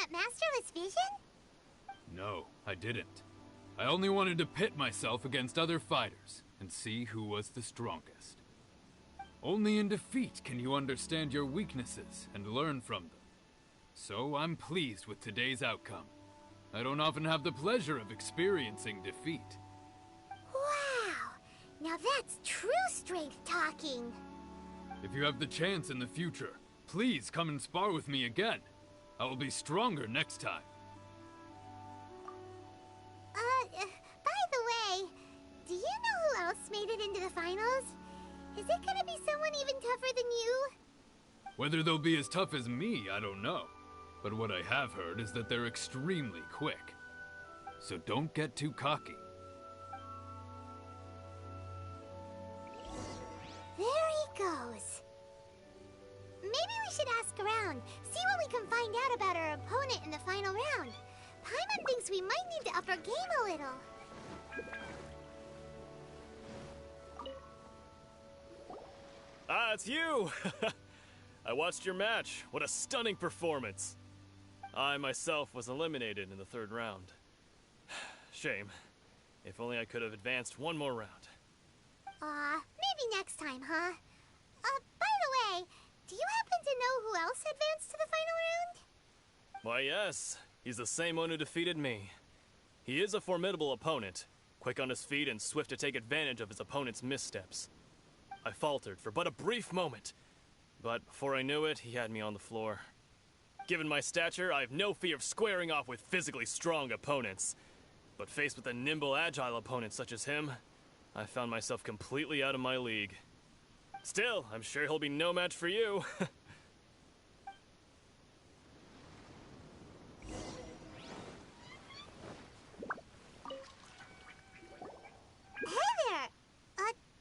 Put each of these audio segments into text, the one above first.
that masterless vision? No, I didn't. I only wanted to pit myself against other fighters and see who was the strongest. Only in defeat can you understand your weaknesses and learn from them. So I'm pleased with today's outcome. I don't often have the pleasure of experiencing defeat. Wow! Now that's true strength talking. If you have the chance in the future, please come and spar with me again. I will be stronger next time. By the way, do you know who else made it into the finals? Is it gonna be someone even tougher than you? Whether they'll be as tough as me, I don't know. But what I have heard is that they're extremely quick. So don't get too cocky. There he goes. Maybe we should ask around, see what we can find out about our opponent in the final round. Paimon thinks we might need to up our game a little. Ah, it's you! I watched your match. What a stunning performance. I myself was eliminated in the third round. Shame. If only I could have advanced one more round. Maybe next time, huh? By the way, do you happen to know who else advanced to the final round? Why, yes. He's the same one who defeated me. He is a formidable opponent, quick on his feet and swift to take advantage of his opponent's missteps. I faltered for but a brief moment, but before I knew it, he had me on the floor. Given my stature, I have no fear of squaring off with physically strong opponents. But faced with a nimble, agile opponent such as him, I found myself completely out of my league. Still, I'm sure he'll be no match for you. Hey there!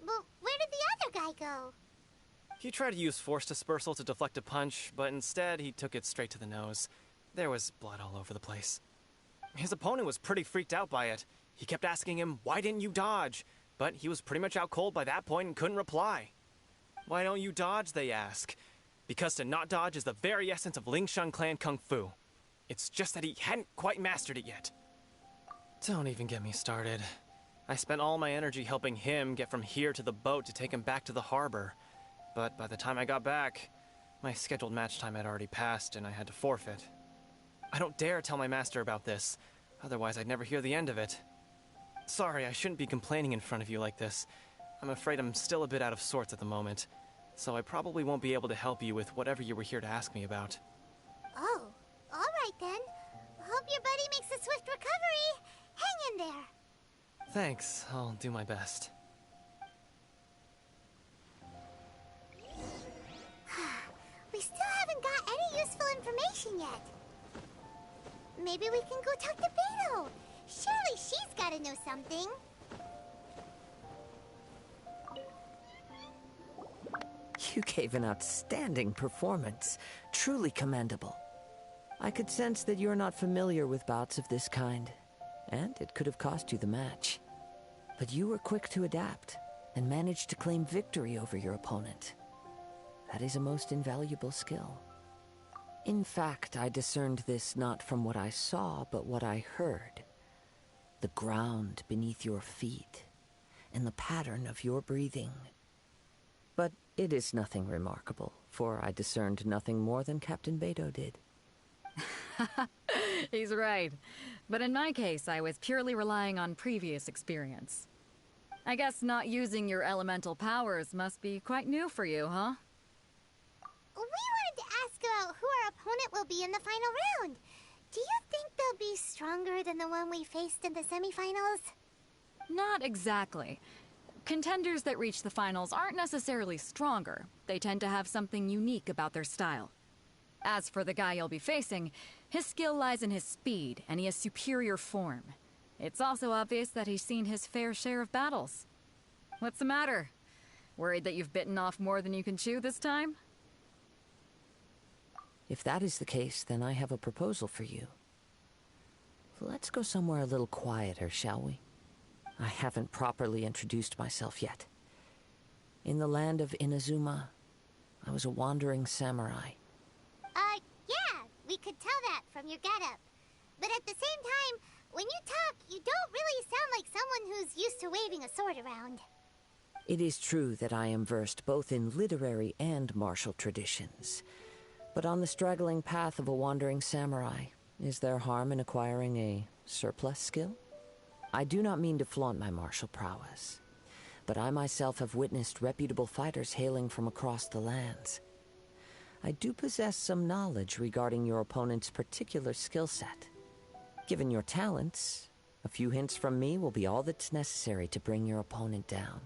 Well, where did the other guy go? He tried to use force dispersal to deflect a punch, but instead he took it straight to the nose. There was blood all over the place. His opponent was pretty freaked out by it. He kept asking him, "Why didn't you dodge?" But he was pretty much out cold by that point and couldn't reply. "Why don't you dodge?" they ask. Because to not dodge is the very essence of Lingshan clan kung fu. It's just that he hadn't quite mastered it yet. Don't even get me started. I spent all my energy helping him get from here to the boat to take him back to the harbor. But by the time I got back, my scheduled match time had already passed and I had to forfeit. I don't dare tell my master about this, otherwise I'd never hear the end of it. Sorry, I shouldn't be complaining in front of you like this. I'm afraid I'm still a bit out of sorts at the moment, so I probably won't be able to help you with whatever you were here to ask me about. Oh, alright then. Hope your buddy makes a swift recovery. Hang in there. Thanks, I'll do my best. We still haven't got any useful information yet. Maybe we can go talk to Beto. Surely she's gotta know something. You gave an outstanding performance. Truly commendable. I could sense that you're not familiar with bouts of this kind, and it could have cost you the match. But you were quick to adapt, and managed to claim victory over your opponent. That is a most invaluable skill. In fact, I discerned this not from what I saw, but what I heard. The ground beneath your feet, and the pattern of your breathing. But it is nothing remarkable, for I discerned nothing more than Captain Beto did. He's right. But in my case, I was purely relying on previous experience. I guess not using your elemental powers must be quite new for you, huh? We wanted to ask about who our opponent will be in the final round. Do you think they'll be stronger than the one we faced in the semifinals? Not exactly. Contenders that reach the finals aren't necessarily stronger. They tend to have something unique about their style. As for the guy you'll be facing, his skill lies in his speed, and he has superior form. It's also obvious that he's seen his fair share of battles. What's the matter? Worried that you've bitten off more than you can chew this time? If that is the case, then I have a proposal for you. Let's go somewhere a little quieter, shall we? I haven't properly introduced myself yet. In the land of Inazuma, I was a wandering samurai. Yeah, we We could tell that from your getup. But at the same time, when you talk, you don't really sound like someone who's used to waving a sword around. It is true that I am versed both in literary and martial traditions. But on the straggling path of a wandering samurai, is there harm in acquiring a surplus skill? I do not mean to flaunt my martial prowess, but I myself have witnessed reputable fighters hailing from across the lands. I do possess some knowledge regarding your opponent's particular skill set. Given your talents, a few hints from me will be all that's necessary to bring your opponent down.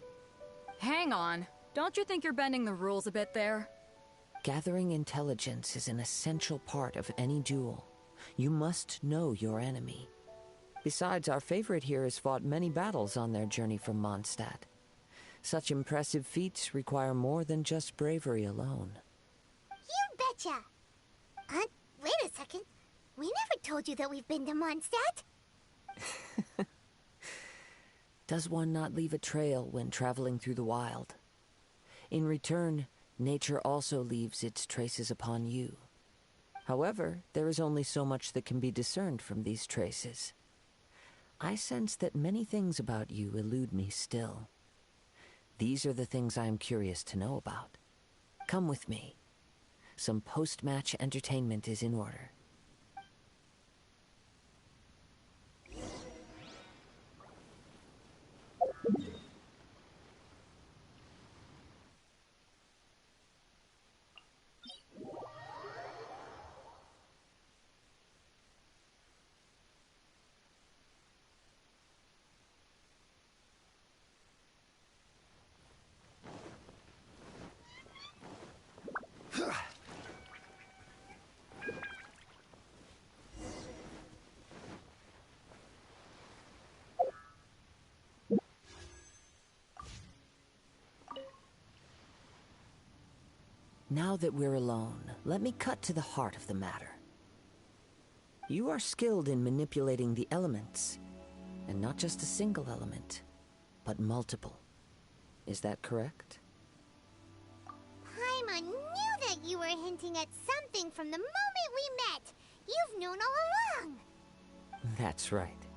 Hang on. Don't you think you're bending the rules a bit there? Gathering intelligence is an essential part of any duel. You must know your enemy. Besides, our favorite here has fought many battles on their journey from Mondstadt. Such impressive feats require more than just bravery alone. You betcha! Wait a second. We never told you that we've been to Mondstadt. Does one not leave a trail when traveling through the wild? In return, nature also leaves its traces upon you. However, there is only so much that can be discerned from these traces. I sense that many things about you elude me still. These are the things I am curious to know about. Come with me. Some post-match entertainment is in order. Now that we're alone, let me cut to the heart of the matter. You are skilled in manipulating the elements, and not just a single element, but multiple. Is that correct? Paimon knew that you were hinting at something from the moment we met. You've known all along. That's right.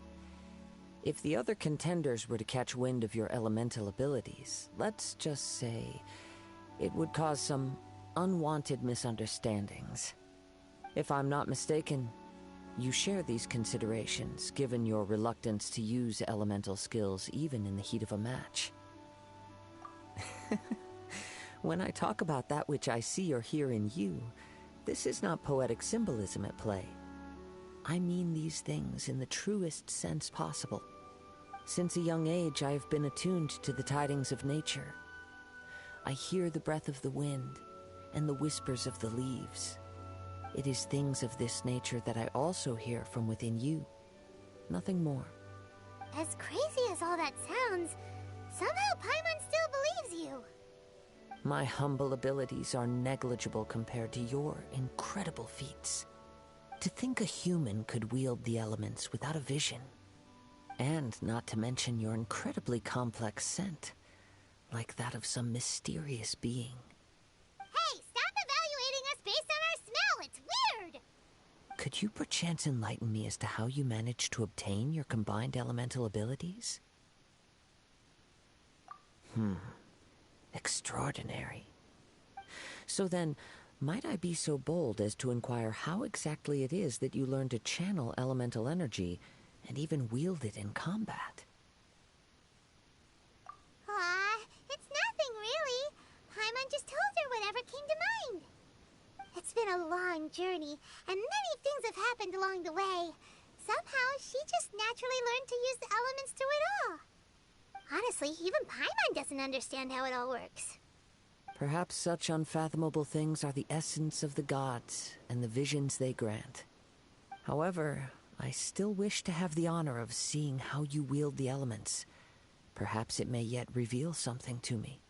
If the other contenders were to catch wind of your elemental abilities, let's just say it would cause some unwanted misunderstandings. If I'm not mistaken, you share these considerations, given your reluctance to use elemental skills even in the heat of a match. When I talk about that which I see or hear in you, this is not poetic symbolism at play. I mean these things in the truest sense possible. Since a young age, I have been attuned to the tidings of nature. I hear the breath of the wind and the whispers of the leaves. It is things of this nature that I also hear from within you. Nothing more. As crazy as all that sounds, somehow Paimon still believes you. My humble abilities are negligible compared to your incredible feats. To think a human could wield the elements without a vision. And not to mention your incredibly complex scent, like that of some mysterious being. Hey, stop evaluating us based on our smell! It's weird! Could you perchance enlighten me as to how you managed to obtain your combined elemental abilities? Extraordinary. So then, might I be so bold as to inquire how exactly it is that you learned to channel elemental energy and even wield it in combat? It's nothing really. Paimon just told her whatever came to mind. It's been a long journey, and many things have happened along the way. Somehow, she just naturally learned to use the elements through it all. Honestly, even Paimon doesn't understand how it all works. Perhaps such unfathomable things are the essence of the gods and the visions they grant. However, I still wish to have the honor of seeing how you wield the elements. Perhaps it may yet reveal something to me.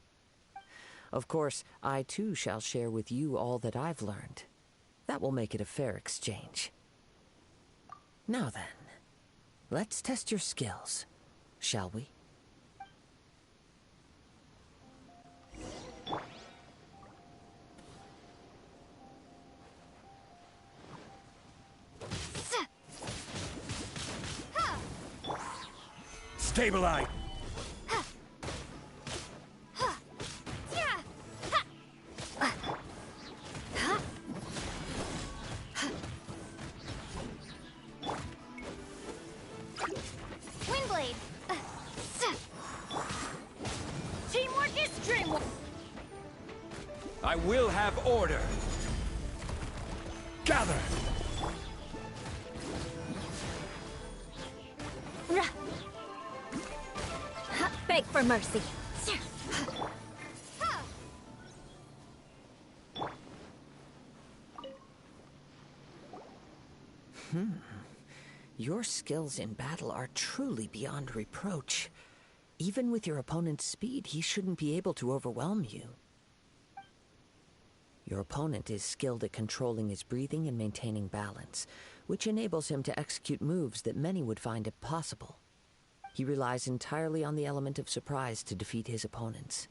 Of course, I too shall share with you all that I've learned. That will make it a fair exchange. Now then, let's test your skills, shall we? Stabilize! Windblade! Teamwork is dreamwork! I will have order! Gather! Beg for mercy. Your skills in battle are truly beyond reproach. Even with your opponent's speed, he shouldn't be able to overwhelm you. Your opponent is skilled at controlling his breathing and maintaining balance, which enables him to execute moves that many would find impossible. He relies entirely on the element of surprise to defeat his opponents.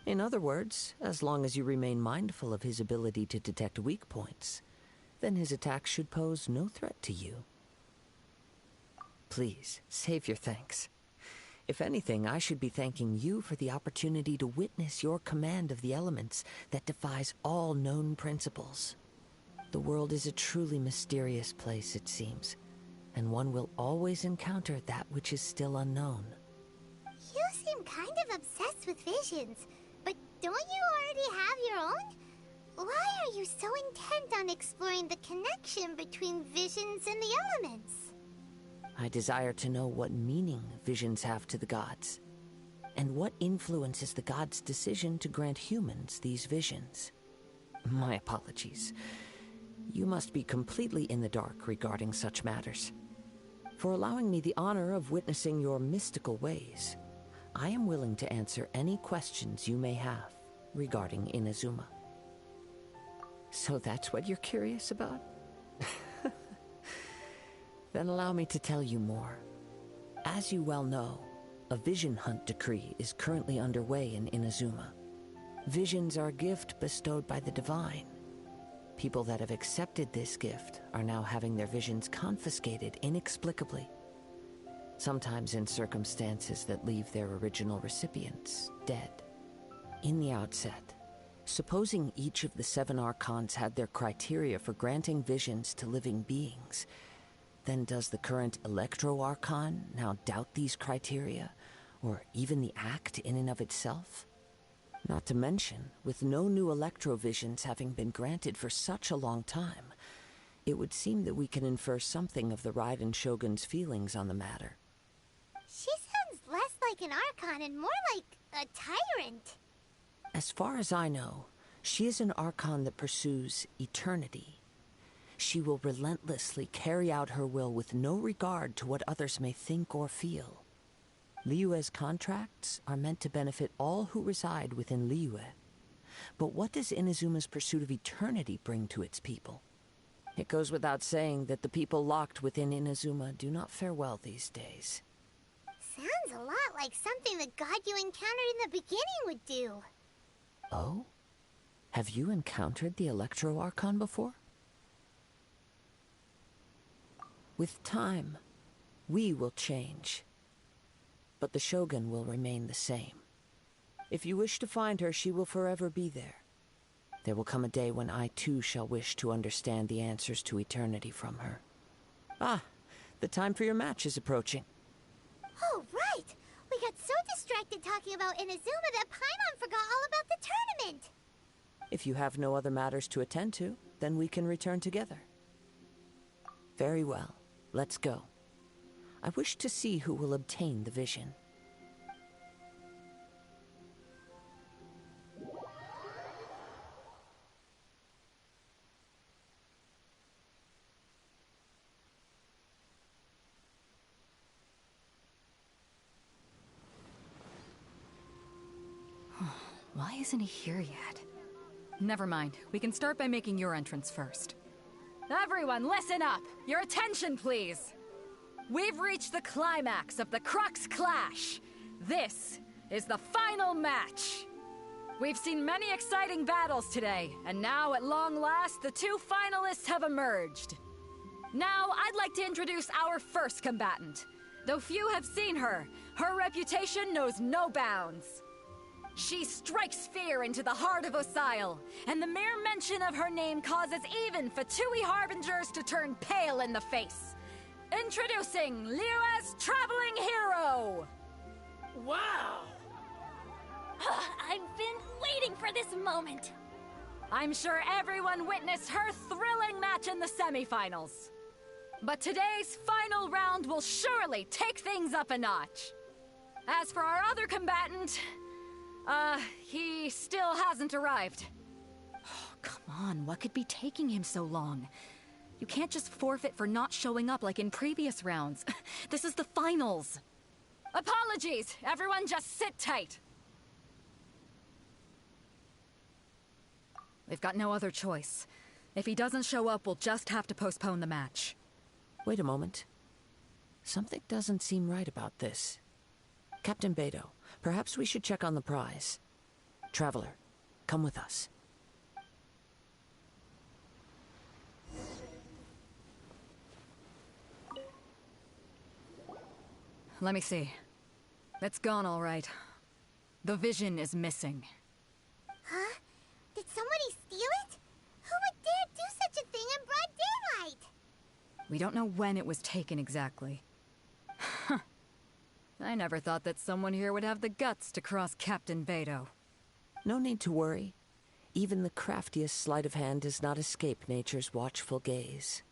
In other words, as long as you remain mindful of his ability to detect weak points, then his attacks should pose no threat to you. Please, save your thanks. If anything, I should be thanking you for the opportunity to witness your command of the elements that defies all known principles. The world is a truly mysterious place, it seems, and one will always encounter that which is still unknown. You seem kind of obsessed with visions, but don't you already have your own? Why are you so intent on exploring the connection between visions and the elements? I desire to know what meaning visions have to the gods, and what influences the gods' decision to grant humans these visions. My apologies. You must be completely in the dark regarding such matters. For allowing me the honor of witnessing your mystical ways, I am willing to answer any questions you may have regarding Inazuma. So that's what you're curious about? Then allow me to tell you more. As you well know, a vision hunt decree is currently underway in Inazuma. Visions are a gift bestowed by the divine. People that have accepted this gift are now having their visions confiscated inexplicably, sometimes in circumstances that leave their original recipients dead. In the outset, supposing each of the 7 archons had their criteria for granting visions to living beings, then does the current Electro-Archon now doubt these criteria, or even the act in and of itself? Not to mention, with no new Electro-Visions having been granted for such a long time, it would seem that we can infer something of the Raiden Shogun's feelings on the matter. She sounds less like an Archon and more like a tyrant. As far as I know, she is an Archon that pursues eternity. She will relentlessly carry out her will with no regard to what others may think or feel. Liyue's contracts are meant to benefit all who reside within Liyue. But what does Inazuma's pursuit of eternity bring to its people? It goes without saying that the people locked within Inazuma do not fare well these days. Sounds a lot like something the god you encountered in the beginning would do. Oh? Have you encountered the Electro-Archon before? With time, we will change. But the Shogun will remain the same. If you wish to find her, she will forever be there. There will come a day when I too shall wish to understand the answers to eternity from her. Ah, the time for your match is approaching. Oh, right! We got so distracted talking about Inazuma that Paimon forgot all about the tournament! If you have no other matters to attend to, then we can return together. Very well. Let's go. I wish to see who will obtain the vision. Why isn't he here yet? Never mind. We can start by making your entrance first. Everyone, listen up! Your attention, please! We've reached the climax of the Crux Clash. This is the final match. We've seen many exciting battles today, and now, at long last, the 2 finalists have emerged. Now, I'd like to introduce our first combatant. Though few have seen her, her reputation knows no bounds. She strikes fear into the heart of Osile, and the mere mention of her name causes even Fatui Harbingers to turn pale in the face. Introducing Liyue's Traveling Hero! Wow! I've been waiting for this moment. I'm sure everyone witnessed her thrilling match in the semifinals. But today's final round will surely take things up a notch. As for our other combatant, he still hasn't arrived. Oh, come on, what could be taking him so long? You can't just forfeit for not showing up like in previous rounds. This is the finals. Apologies, everyone just sit tight. We've got no other choice. If he doesn't show up, we'll just have to postpone the match. Wait a moment. Something doesn't seem right about this. Captain Beto, perhaps we should check on the prize. Traveler, come with us. Let me see. It's gone all right. The vision is missing. Huh? Did somebody steal it? Who would dare do such a thing in broad daylight? We don't know when it was taken exactly. I never thought that someone here would have the guts to cross Captain Beto. No need to worry. Even the craftiest sleight of hand does not escape nature's watchful gaze.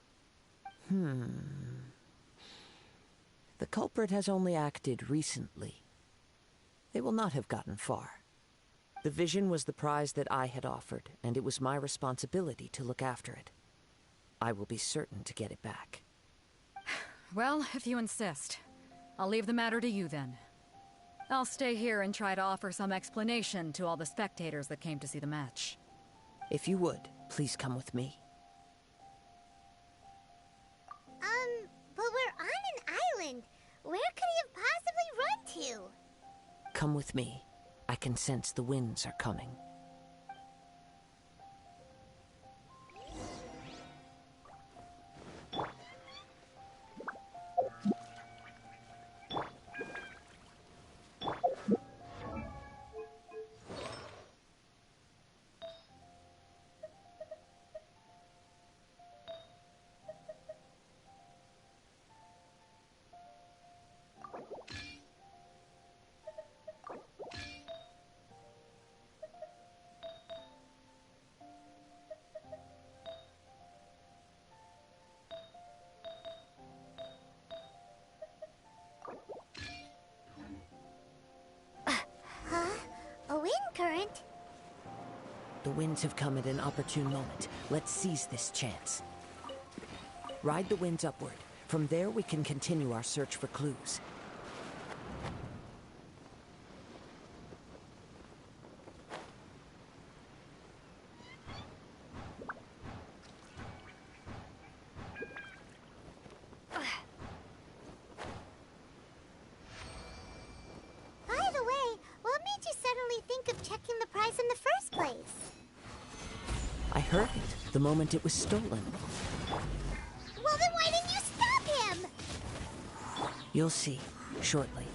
The culprit has only acted recently. They will not have gotten far. The vision was the prize that I had offered, and it was my responsibility to look after it. I will be certain to get it back. Well, if you insist. I'll leave the matter to you then. I'll stay here and try to offer some explanation to all the spectators that came to see the match. If you would, please come with me. But we're on an island. Where could he have possibly run to? Come with me. I can sense the winds are coming. A wind current? The winds have come at an opportune moment. Let's seize this chance. Ride the winds upward. From there, we can continue our search for clues. By the way, what made you suddenly think of checking the prize in the first place? I heard it the moment it was stolen. Well, then why didn't you stop him? You'll see, shortly.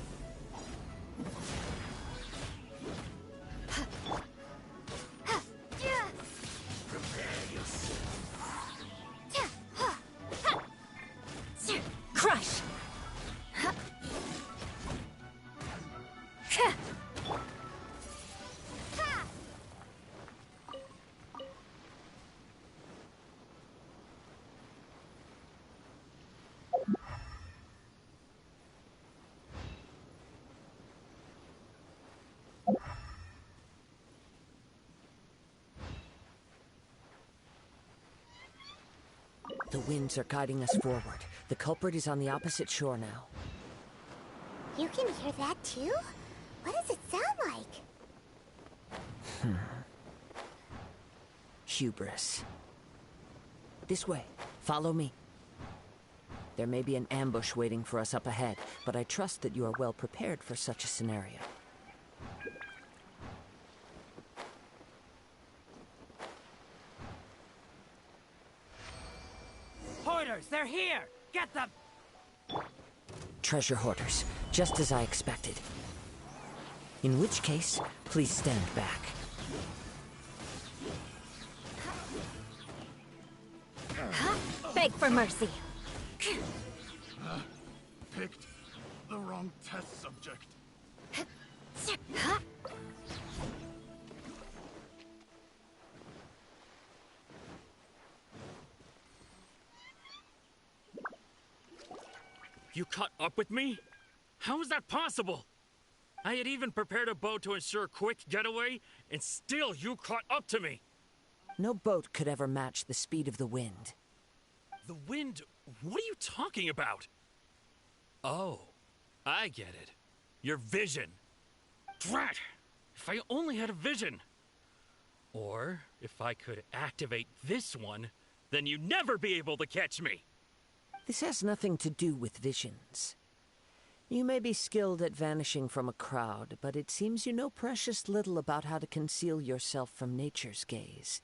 Crush! The winds are guiding us forward. The culprit is on the opposite shore now. You can hear that too? What does it sound like? Hubris. This way. Follow me. There may be an ambush waiting for us up ahead, but I trust that you are well prepared for such a scenario. Hoarders, they're here! Get them! treasure hoarders, just as I expected. In which case, please stand back. Beg for mercy. Picked the wrong test subject. You caught up with me? How is that possible? I had even prepared a boat to ensure a quick getaway, and still you caught up to me! No boat could ever match the speed of the wind. The wind? What are you talking about? Oh, I get it. Your vision. Drat! If I only had a vision! Or, if I could activate this one, then you'd never be able to catch me! This has nothing to do with visions. You may be skilled at vanishing from a crowd, but it seems you know precious little about how to conceal yourself from nature's gaze.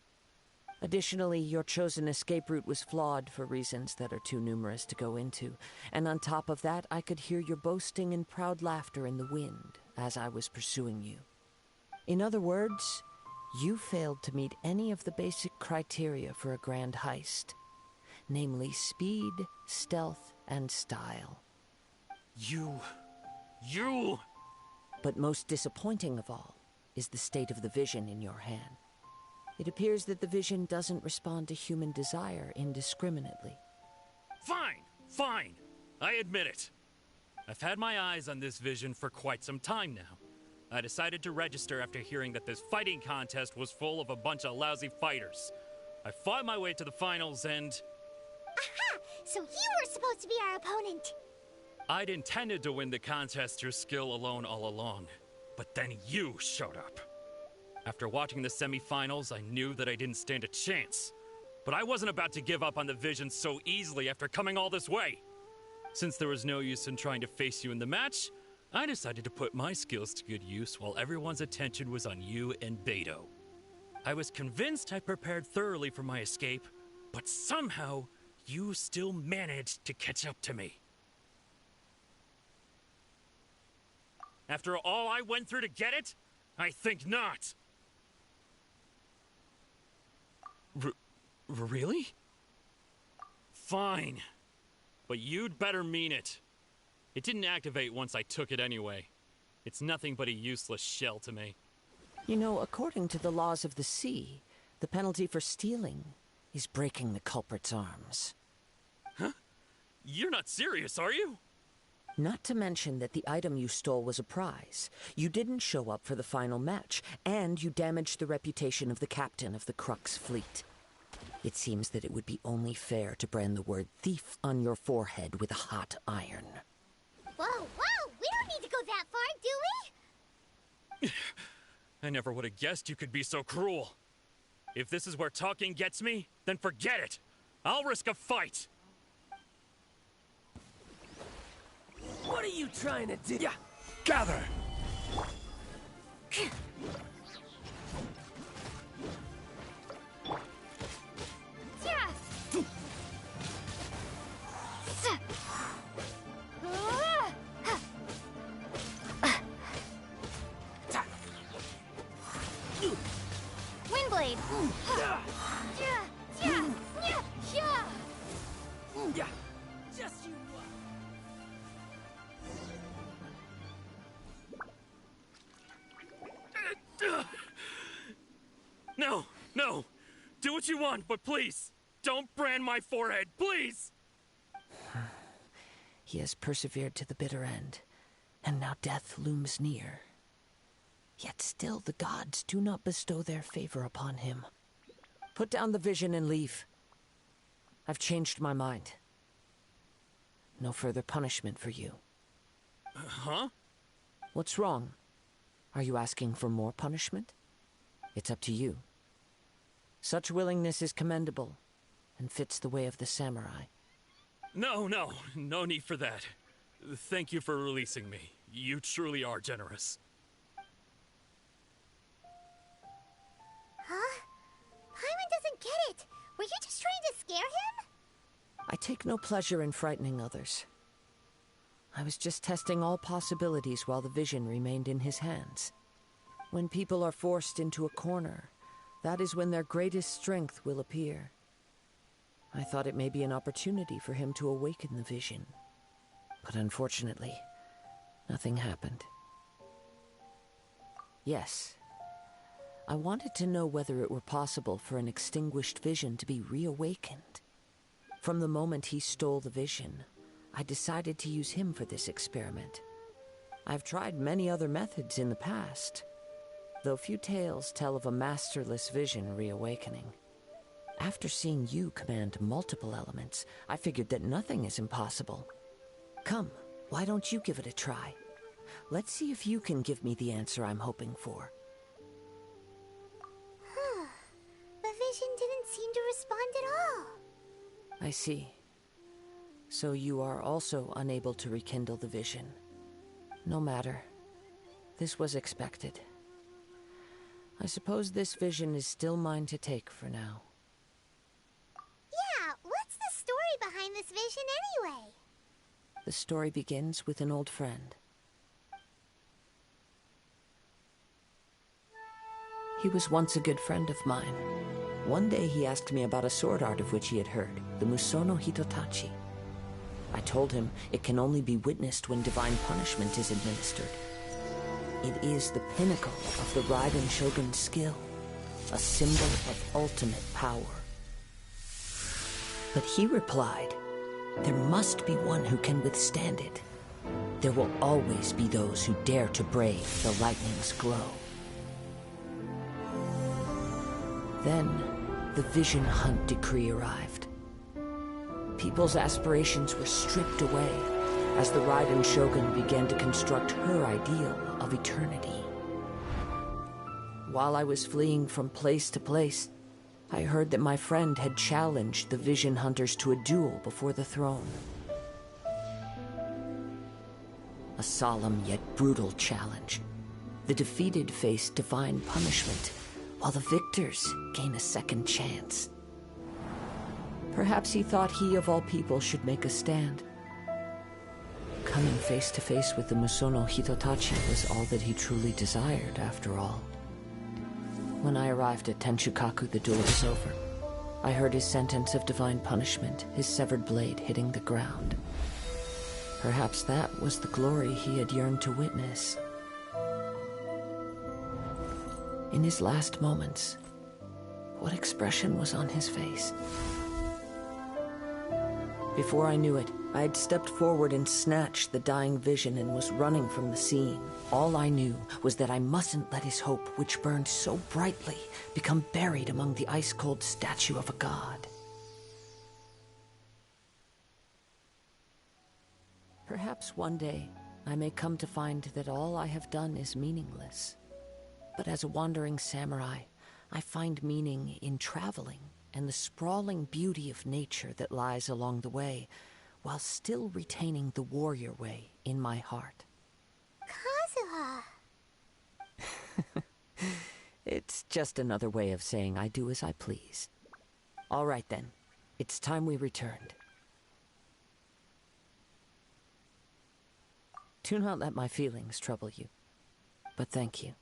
Additionally, your chosen escape route was flawed for reasons that are too numerous to go into, and on top of that, I could hear your boasting and proud laughter in the wind as I was pursuing you. In other words, you failed to meet any of the basic criteria for a grand heist, namely speed, stealth, and style. You... But most disappointing of all is the state of the vision in your hand. It appears that the vision doesn't respond to human desire indiscriminately. Fine. I admit it. I've had my eyes on this vision for quite some time now. I decided to register after hearing that this fighting contest was full of a bunch of lousy fighters. I fought my way to the finals and... Aha! So you were supposed to be our opponent! I'd intended to win the contest through skill alone all along, but then you showed up. After watching the semifinals, I knew that I didn't stand a chance. But I wasn't about to give up on the vision so easily after coming all this way. Since there was no use in trying to face you in the match, I decided to put my skills to good use while everyone's attention was on you and Beto. I was convinced I prepared thoroughly for my escape, but somehow you still managed to catch up to me. After all I went through to get it? I think not. Really? Fine. But you'd better mean it. It didn't activate once I took it anyway. It's nothing but a useless shell to me. You know, according to the laws of the sea, the penalty for stealing is breaking the culprit's arms. Huh? You're not serious, are you? Not to mention that the item you stole was a prize. You didn't show up for the final match, and you damaged the reputation of the captain of the Crux fleet. It seems that it would be only fair to brand the word thief on your forehead with a hot iron. Whoa! We don't need to go that far, do we? I never would have guessed you could be so cruel. If this is where talking gets me, then forget it. I'll risk a fight. What are you trying to do? Yeah. Gather! Windblade! Yeah, just you. No! Do what you want, but please, don't brand my forehead, please! He has persevered to the bitter end, and now death looms near. Yet still the gods do not bestow their favor upon him. Put down the vision and leave. I've changed my mind. No further punishment for you. Huh? What's wrong? Are you asking for more punishment? It's up to you. Such willingness is commendable, and fits the way of the samurai. No need for that. Thank you for releasing me. You truly are generous. Huh? Paimon doesn't get it. Were you just trying to scare him? I take no pleasure in frightening others. I was just testing all possibilities while the vision remained in his hands. When people are forced into a corner, that is when their greatest strength will appear. I thought it may be an opportunity for him to awaken the vision. But unfortunately, nothing happened. Yes, I wanted to know whether it were possible for an extinguished vision to be reawakened. From the moment he stole the vision, I decided to use him for this experiment. I've tried many other methods in the past, though few tales tell of a masterless vision reawakening. After seeing you command multiple elements, I figured that nothing is impossible. Come, why don't you give it a try? Let's see if you can give me the answer I'm hoping for. The vision didn't seem to respond at all. I see. So you are also unable to rekindle the vision. No matter. This was expected. I suppose this vision is still mine to take for now. Yeah, what's the story behind this vision anyway? The story begins with an old friend. He was once a good friend of mine. One day he asked me about a sword art of which he had heard, the Musono Hitotachi. I told him it can only be witnessed when divine punishment is administered. It is the pinnacle of the Raiden Shogun's skill, a symbol of ultimate power. But he replied, there must be one who can withstand it. There will always be those who dare to brave the lightning's glow. Then, the Vision Hunt decree arrived. People's aspirations were stripped away as the Raiden Shogun began to construct her ideal of eternity. While I was fleeing from place to place, I heard that my friend had challenged the Vision Hunters to a duel before the throne. A solemn yet brutal challenge. The defeated face divine punishment, while the victors gain a second chance. Perhaps he thought he of all people should make a stand. Coming face to face with the Musono Hitotachi was all that he truly desired, after all. When I arrived at Tenchukaku, the duel was over. I heard his sentence of divine punishment, his severed blade hitting the ground. Perhaps that was the glory he had yearned to witness. In his last moments, what expression was on his face? Before I knew it, I had stepped forward and snatched the dying vision and was running from the scene. All I knew was that I mustn't let his hope, which burned so brightly, become buried among the ice-cold statue of a god. Perhaps one day, I may come to find that all I have done is meaningless. But as a wandering samurai, I find meaning in traveling and the sprawling beauty of nature that lies along the way, while still retaining the warrior way in my heart. Kazuha! It's just another way of saying I do as I please. All right then, it's time we returned. Do not let my feelings trouble you, but thank you.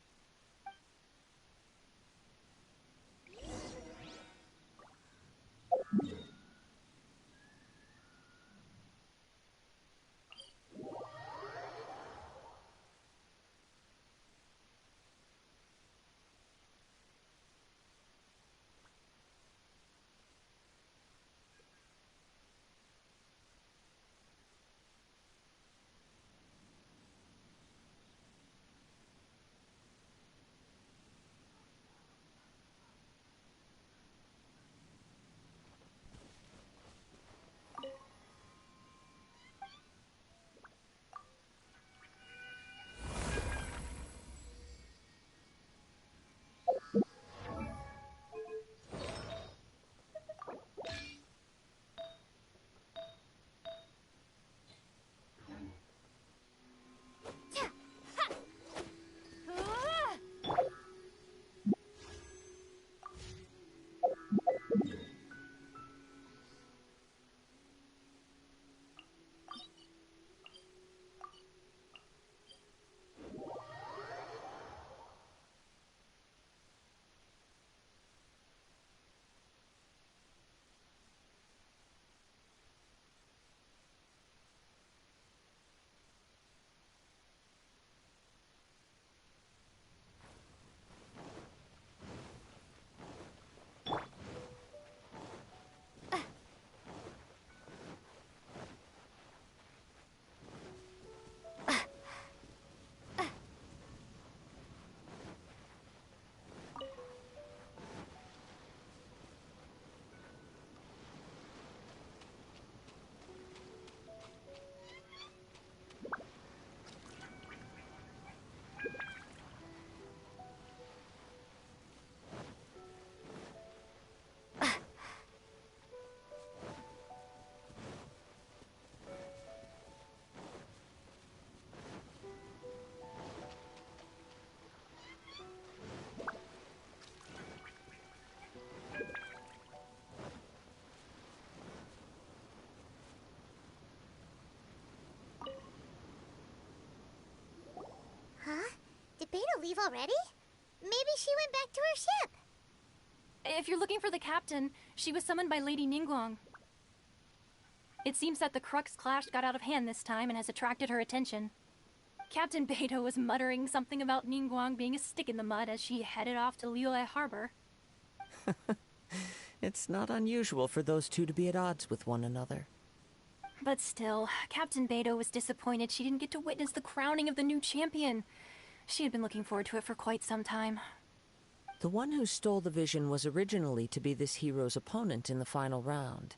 gonna leave already? Maybe she went back to her ship. If you're looking for the captain, she was summoned by Lady Ningguang. It seems that the Crux clash got out of hand this time and has attracted her attention. Captain Beidou was muttering something about Ningguang being a stick in the mud as she headed off to Liyue Harbor. It's not unusual for those two to be at odds with one another. But still, Captain Beidou was disappointed she didn't get to witness the crowning of the new champion. She had been looking forward to it for quite some time. The one who stole the vision was originally to be this hero's opponent in the final round.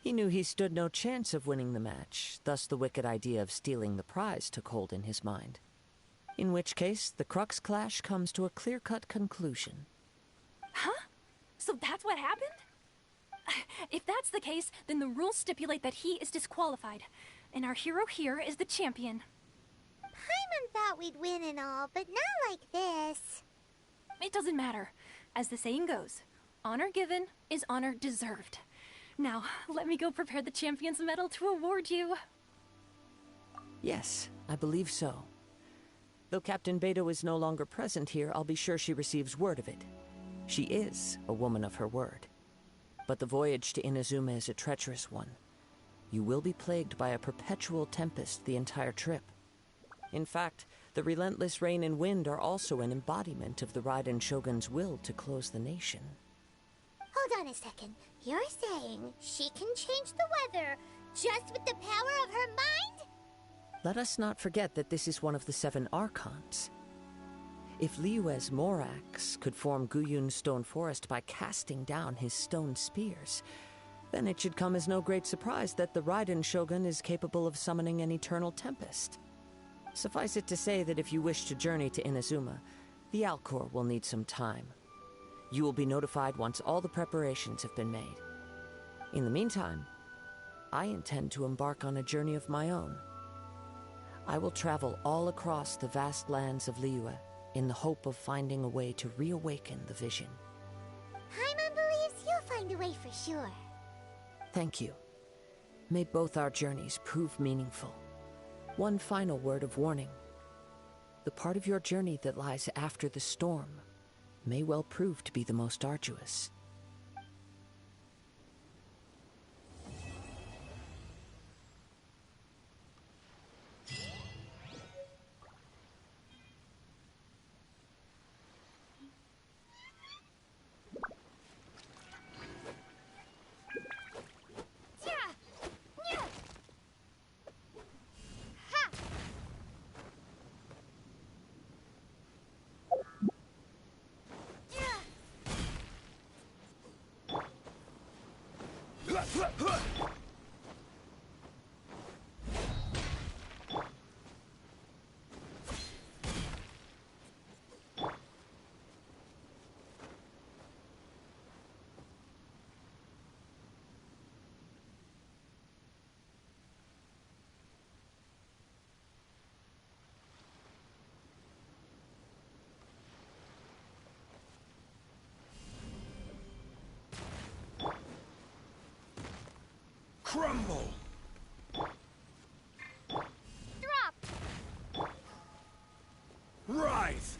He knew he stood no chance of winning the match, thus the wicked idea of stealing the prize took hold in his mind. In which case, the Crux clash comes to a clear-cut conclusion. Huh? So that's what happened? If that's the case, then the rules stipulate that he is disqualified, and our hero here is the champion. Paimon thought we'd win and all, but not like this. It doesn't matter. As the saying goes, honor given is honor deserved. Now, let me go prepare the champion's medal to award you. Yes, I believe so. Though Captain Beidou is no longer present here, I'll be sure she receives word of it. She is a woman of her word. But the voyage to Inazuma is a treacherous one. You will be plagued by a perpetual tempest the entire trip. In fact, the relentless rain and wind are also an embodiment of the Raiden Shogun's will to close the nation. Hold on a second. You're saying she can change the weather just with the power of her mind? Let us not forget that this is one of the 7 Archons. If Liyue's Morax could form Guyun's stone forest by casting down his stone spears, then it should come as no great surprise that the Raiden Shogun is capable of summoning an eternal tempest. Suffice it to say that if you wish to journey to Inazuma, the Alcor will need some time. You will be notified once all the preparations have been made. In the meantime, I intend to embark on a journey of my own. I will travel all across the vast lands of Liyue in the hope of finding a way to reawaken the vision. Paimon believes you'll find a way for sure. Thank you. May both our journeys prove meaningful. One final word of warning. The part of your journey that lies after the storm may well prove to be the most arduous. Crumble! Drop! Rise!